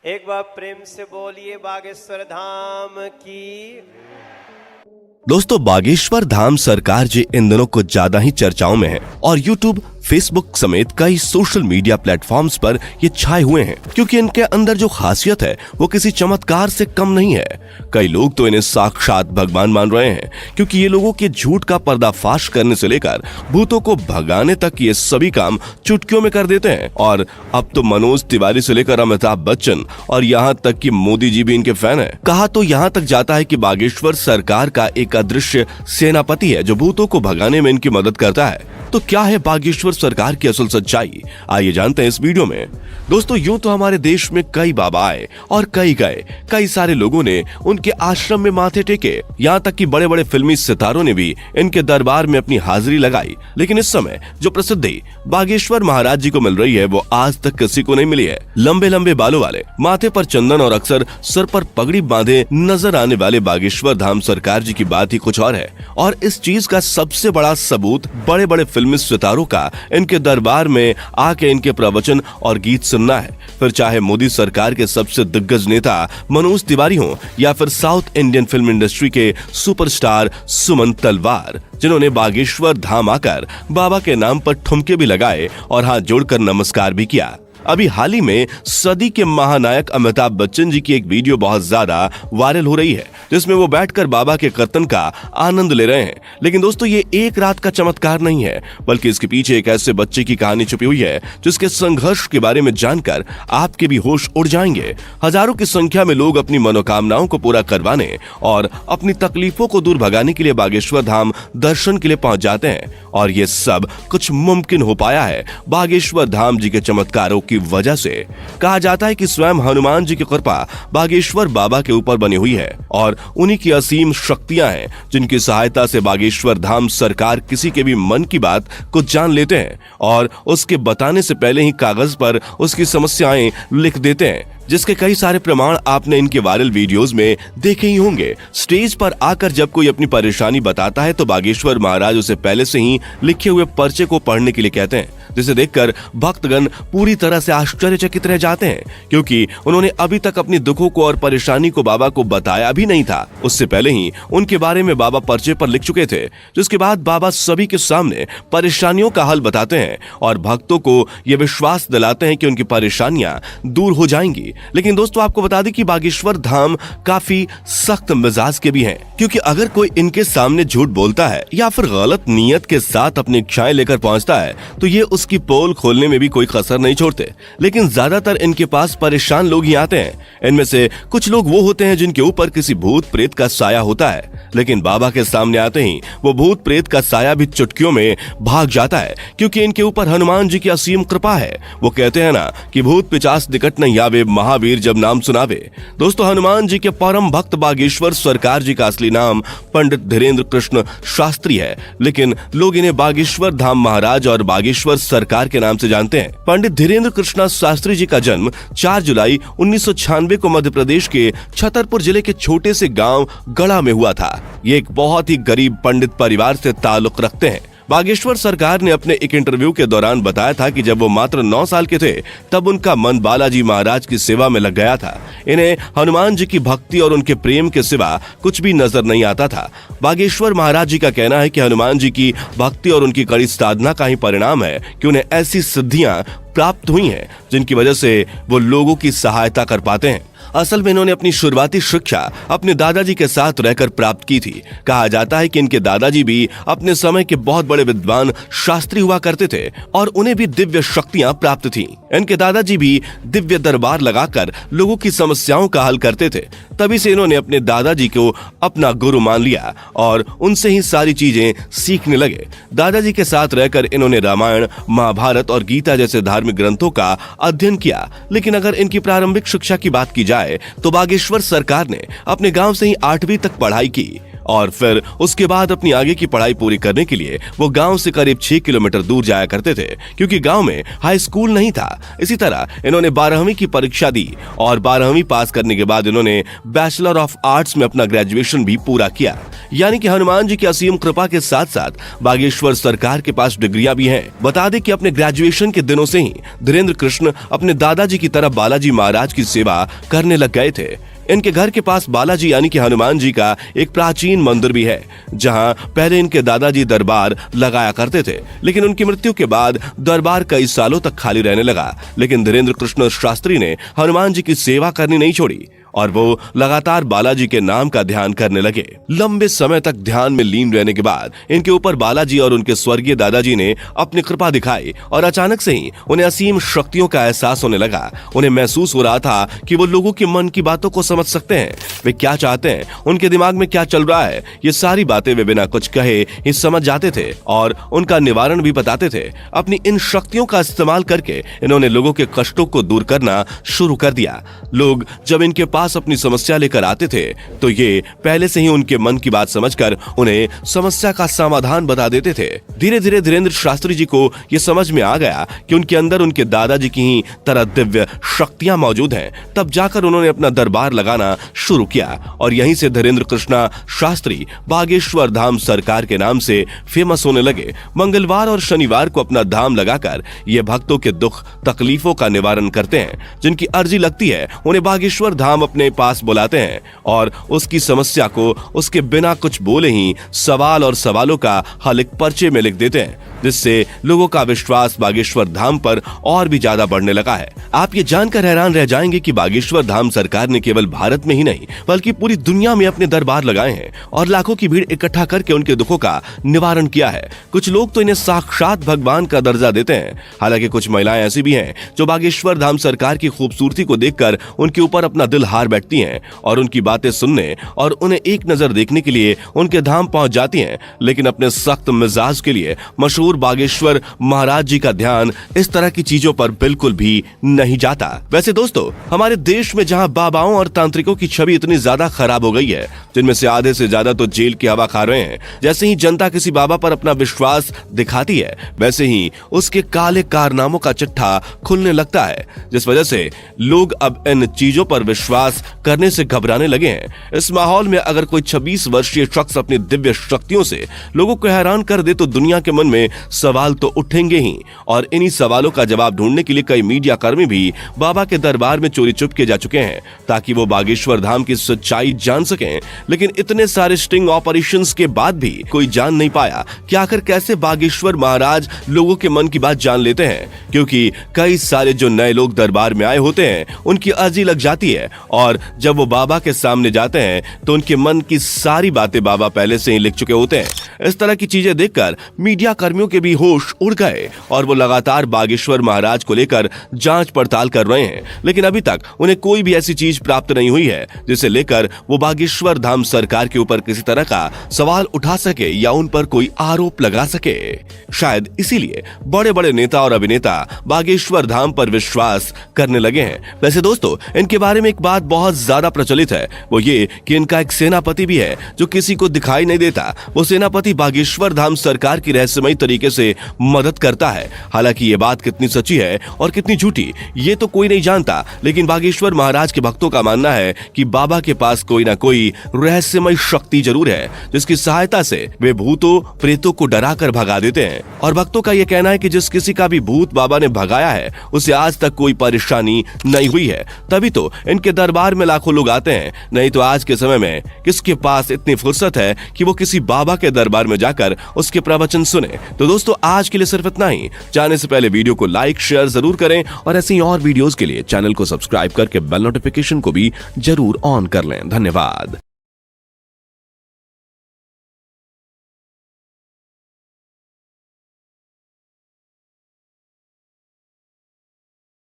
एक बार प्रेम से बोलिए बागेश्वर धाम की। दोस्तों, बागेश्वर धाम सरकार जी इन दिनों कुछ ज्यादा ही चर्चाओं में है और YouTube, फेसबुक समेत कई सोशल मीडिया प्लेटफॉर्म्स पर ये छाए हुए हैं क्योंकि इनके अंदर जो खासियत है वो किसी चमत्कार से कम नहीं है। कई लोग तो इन्हें साक्षात भगवान मान रहे हैं क्योंकि ये लोगों के झूठ का पर्दाफाश करने से लेकर भूतों को भगाने तक ये सभी काम चुटकियों में कर देते हैं। और अब तो मनोज तिवारी से लेकर अमिताभ बच्चन और यहाँ तक कि मोदी जी भी इनके फैन है। कहा तो यहाँ तक जाता है कि बागेश्वर सरकार का एक अदृश्य सेनापति है जो भूतों को भगाने में इनकी मदद करता है। तो क्या है बागेश्वर सरकार की असल सच्चाई, आइए जानते हैं इस वीडियो में। दोस्तों, यूं तो हमारे देश में कई बाबा आए और कई गए, कई सारे लोगों ने उनके आश्रम में माथे टेके, यहाँ तक कि बड़े बड़े फिल्मी सितारों ने भी इनके दरबार में अपनी हाजिरी लगाई। लेकिन इस समय जो प्रसिद्धि बागेश्वर महाराज जी को मिल रही है वो आज तक किसी को नहीं मिली है। लंबे लंबे बालों वाले, माथे पर चंदन और अक्सर सर पर पगड़ी बांधे नजर आने वाले बागेश्वर धाम सरकार जी की बात ही कुछ और है। और इस चीज का सबसे बड़ा सबूत बड़े बड़े फिल्मी सितारों का इनके दरबार में आके इनके प्रवचन और गीत सुनना है। फिर चाहे मोदी सरकार के सबसे दिग्गज नेता मनोज तिवारी हों या फिर साउथ इंडियन फिल्म इंडस्ट्री के सुपरस्टार सुमन तलवार, जिन्होंने बागेश्वर धाम आकर बाबा के नाम पर ठुमके भी लगाए और हाथ जोड़कर नमस्कार भी किया। अभी हाल ही में सदी के महानायक अमिताभ बच्चन जी की एक वीडियो बहुत ज्यादा वायरल हो रही है जिसमें वो बैठकर बाबा के कीर्तन का आनंद ले रहे हैं। लेकिन दोस्तों, ये एक रात का चमत्कार नहीं है बल्कि इसके पीछे एक ऐसे बच्चे की कहानी छुपी हुई है जिसके संघर्ष के बारे में जानकर आपके भी होश उड़ जाएंगे। हजारों की संख्या में लोग अपनी मनोकामनाओं को पूरा करवाने और अपनी तकलीफों को दूर भगाने के लिए बागेश्वर धाम दर्शन के लिए पहुंच जाते हैं और ये सब कुछ मुमकिन हो पाया है बागेश्वर धाम जी के चमत्कारों की वजह से। कहा जाता है कि स्वयं हनुमान जी की कृपा बागेश्वर बाबा के ऊपर बनी हुई है और उन्हीं की असीम शक्तियां हैं जिनकी सहायता से बागेश्वर धाम सरकार किसी के भी मन की बात को जान लेते हैं और उसके बताने से पहले ही कागज पर उसकी समस्याएं लिख देते हैं, जिसके कई सारे प्रमाण आपने इनके वायरल वीडियोस में देखे ही होंगे। स्टेज पर आकर जब कोई अपनी परेशानी बताता है तो बागेश्वर महाराज उसे पहले से ही लिखे हुए पर्चे को पढ़ने के लिए कहते हैं, जिसे देखकर भक्तगण पूरी तरह से आश्चर्यचकित रह जाते हैं क्योंकि उन्होंने अभी तक अपनी दुखों को और परेशानी को बाबा को बताया भी नहीं था। उससे पहले ही उनके बारे में बाबा पर्चे पर लिख चुके थे, जिसके बाद बाबा सभी के सामने परेशानियों का हल बताते हैं और भक्तों को ये विश्वास दिलाते हैं कि उनकी परेशानियां दूर हो जाएंगी। लेकिन दोस्तों, आपको बता दें कि बागेश्वर धाम काफी सख्त मिजाज के भी हैं क्योंकि अगर कोई इनके सामने झूठ बोलता है या फिर गलत नीयत के साथ अपनी इच्छाएं लेकर पहुंचता है तो ये उसकी पोल खोलने में भी कोई कसर नहीं छोड़ते। लेकिन ज्यादातर इनके पास परेशान लोग ही आते हैं। इनमें से कुछ लोग वो होते हैं जिनके ऊपर किसी भूत प्रेत का साया होता है, लेकिन बाबा के सामने आते ही वो भूत प्रेत का साया भी चुटकियों में भाग जाता है क्योंकि इनके ऊपर हनुमान जी की असीम कृपा है। वो कहते हैं ना कि भूत पिचास निकट नहीं आवे, महावीर जब नाम सुनावे। दोस्तों, हनुमान जी के परम भक्त बागेश्वर सरकार जी का असली नाम पंडित धीरेन्द्र कृष्ण शास्त्री है, लेकिन लोग इन्हें बागेश्वर धाम महाराज और बागेश्वर सरकार के नाम से जानते हैं। पंडित धीरेन्द्र कृष्ण शास्त्री जी का जन्म 4 जुलाई 1996 को मध्य प्रदेश के छतरपुर जिले के छोटे से गांव गढ़ा में हुआ था। ये एक बहुत ही गरीब पंडित परिवार से ताल्लुक रखते हैं। बागेश्वर सरकार ने अपने एक इंटरव्यू के दौरान बताया था कि जब वो मात्र 9 साल के थे तब उनका मन बालाजी महाराज की सेवा में लग गया था। इन्हें हनुमान जी की भक्ति और उनके प्रेम के सिवा कुछ भी नजर नहीं आता था। बागेश्वर महाराज जी का कहना है कि हनुमान जी की भक्ति और उनकी कड़ी साधना का ही परिणाम है कि उन्हें ऐसी सिद्धियां प्राप्त हुई हैं जिनकी वजह से वो लोगों की सहायता कर पाते हैं। असल में इन्होंने अपनी शुरुआती शिक्षा अपने दादाजी के साथ रहकर प्राप्त की थी। कहा जाता है कि इनके दादाजी भी अपने समय के बहुत बड़े विद्वान शास्त्री हुआ करते थे और उन्हें भी दिव्य शक्तियां प्राप्त थीं। इनके दादाजी भी दिव्य दरबार लगाकर लोगों की समस्याओं का हल करते थे। तभी से इन्होंने अपने दादाजी को अपना गुरु मान लिया और उनसे ही सारी चीजें सीखने लगे। दादाजी के साथ रहकर इन्होंने रामायण, महाभारत और गीता जैसे धार्मिक ग्रंथों का अध्ययन किया। लेकिन अगर इनकी प्रारंभिक शिक्षा की बात की जाए तो बागेश्वर सरकार ने अपने गांव से ही 8वीं तक पढ़ाई की और फिर उसके बाद अपनी आगे की पढ़ाई पूरी करने के लिए वो गांव से करीब 6 किलोमीटर दूर जाया करते थे, क्योंकि गांव में हाई स्कूल नहीं था। इसी तरह इन्होंने 12वीं की परीक्षा दी और 12वीं पास करने के बाद इन्होंने बैचलर ऑफ आर्ट्स में अपना ग्रेजुएशन भी पूरा किया। यानी कि हनुमान जी की असीम कृपा के साथ साथ बागेश्वर सरकार के पास डिग्रियां भी हैं। बता दें कि अपने ग्रेजुएशन के दिनों से ही धीरेन्द्र कृष्ण अपने दादाजी की तरह बालाजी महाराज की सेवा करने लग गए थे। इनके घर के पास बालाजी यानी कि हनुमान जी का एक प्राचीन मंदिर भी है, जहां पहले इनके दादाजी दरबार लगाया करते थे, लेकिन उनकी मृत्यु के बाद दरबार कई सालों तक खाली रहने लगा। लेकिन धीरेन्द्र कृष्ण शास्त्री ने हनुमान जी की सेवा करनी नहीं छोड़ी और वो लगातार बालाजी के नाम का ध्यान करने लगे। लंबे समय तक ध्यान में लीन रहने के बाद इनके ऊपर बालाजी और उनके स्वर्गीय दादाजी ने अपनी कृपा दिखाई और अचानक से ही उन्हें असीम शक्तियों का एहसास होने लगा। उन्हें महसूस हो रहा था कि वो लोगों के मन की बातों को समझ सकते हैं, वे क्या चाहते हैं, उनके दिमाग में क्या चल रहा है। ये सारी बातें वे बिना कुछ कहे ही समझ जाते थे और उनका निवारण भी बताते थे। अपनी इन शक्तियों का इस्तेमाल करके इन्होंने लोगों के कष्टों को दूर करना शुरू कर दिया। लोग जब इनके पास अपनी समस्या लेकर आते थे तो ये पहले से ही उनके मन की बात समझकर उन्हें समस्या का समाधान बता देते थे। धीरे धीरे धीरेन्द्र शास्त्री जी को ये समझ में आ गया कि उनके अंदर उनके दादाजी की ही तरह दिव्य शक्तियां मौजूद हैं। तब जाकर उन्होंने अपना दरबार लगाना शुरू किया और यहीं से धीरेन्द्र कृष्णा शास्त्री बागेश्वर धाम सरकार के नाम से फेमस होने लगे। मंगलवार और शनिवार को अपना धाम लगाकर ये भक्तों के दुख तकलीफों का निवारण करते हैं। जिनकी अर्जी लगती है उन्हें बागेश्वर धाम अपने पास बुलाते हैं और उसकी समस्या को उसके बिना कुछ बोले ही सवाल और सवालों का हल एक पर्चे में लिख देते हैं, जिससे लोगों का विश्वास बागेश्वर धाम पर और भी ज्यादा बढ़ने लगा है। आप ये जानकर हैरान रह जाएंगे कि बागेश्वर धाम सरकार ने केवल भारत में ही नहीं बल्कि पूरी दुनिया में अपने दरबार लगाए हैं और लाखों की भीड़ इकट्ठा करके उनके दुखों का निवारण किया है। कुछ लोग तो इन्हें साक्षात भगवान का दर्जा देते हैं। हालांकि कुछ महिलाएं ऐसी भी हैं जो बागेश्वर धाम सरकार की खूबसूरती को देखकर उनके ऊपर अपना दिल हार बैठती हैं और उनकी बातें सुनने और उन्हें एक नजर देखने के लिए उनके धाम पहुंच जाती हैं। लेकिन अपने सख्त मिजाज के लिए मशहूर बागेश्वर महाराज जी का ध्यान इस तरह की चीजों पर बिल्कुल भी नहीं जाता। वैसे दोस्तों, हमारे देश में जहां बाबाओं और तांत्रिकों की छवि इतनी ज्यादा खराब हो गई है, जिनमें से आधे से ज्यादा तो जेल की हवा खा रहे हैं, जैसे ही जनता किसी बाबा पर अपना विश्वास दिखाती है वैसे ही उसके काले कारनामों का चिट्ठा खुलने लगता है, जिस वजह से लोग अब इन चीजों पर विश्वास करने से घबराने लगे हैं। इस माहौल में अगर कोई 26 वर्षीय शख्स अपनी दिव्य शक्तियों से लोगों को हैरान कर दे तो दुनिया के मन में सवाल तो उठेंगे ही और इन्हीं सवालों का जवाब ढूंढने के लिए कई मीडिया कर्मी भी बाबा के दरबार में चोरी चुपके जा चुके हैं ताकि वो बागेश्वर धाम की सच्चाई जान सकें। लेकिन इतने सारे स्टिंग ऑपरेशंस के बाद भी कोई जान नहीं पाया कि आखिर कैसे बागेश्वर महाराज लोगों के मन की बात जान लेते हैं, क्योंकि कई सारे जो नए लोग दरबार में आए होते हैं उनकी अर्जी लग जाती है और जब वो बाबा के सामने जाते हैं तो उनके मन की सारी बातें बाबा पहले से ही लिख चुके होते हैं। इस तरह की चीजें देखकर मीडिया कर्मियों के भी होश उड़ गए और वो लगातार बागेश्वर महाराज को लेकर जांच पड़ताल कर रहे हैं, लेकिन अभी तक उन्हें कोई भी ऐसी चीज प्राप्त नहीं हुई है जिसे लेकर वो बागेश्वर धाम सरकार के ऊपर किसी तरह का सवाल उठा सके या उन पर कोई आरोप लगा सके। शायद इसीलिए बड़े बड़े नेता और अभिनेता बागेश्वर धाम पर विश्वास करने लगे हैं। वैसे दोस्तों, इनके बारे में एक बात बहुत ज्यादा प्रचलित है, वो ये कि इनका एक सेनापति भी है जो किसी को दिखाई नहीं देता। वो सेनापति बागेश्वर धाम सरकार की रहस्यमयी तरीके से मदद करता है। हालांकि ये बात कितनी सच्ची है और कितनी झूठी ये तो कोई नहीं जानता, लेकिन बागेश्वर महाराज के भक्तों का मानना है कि बाबा के पास कोई ना कोई रहस्यमयी शक्ति जरूर है जिसकी सहायता से वे भूतों प्रेतों को डरा कर भगा देते हैं। और भक्तों का यह कहना है कि जिस किसी का भी भूत बाबा ने भगाया है उसे आज तक कोई परेशानी नहीं हुई है। तभी तो इनके दरबार में लाखों लोग आते हैं, नहीं तो आज के समय में किसके पास इतनी फुर्सत है कि वो किसी बाबा के दरबार में जाकर उसके प्रवचन सुने। तो दोस्तों, आज के लिए सिर्फ इतना ही। जाने से पहले वीडियो को लाइक शेयर जरूर करें और ऐसी और वीडियोस के लिए चैनल को सब्सक्राइब करके बेल नोटिफिकेशन को भी जरूर ऑन कर लें। धन्यवाद।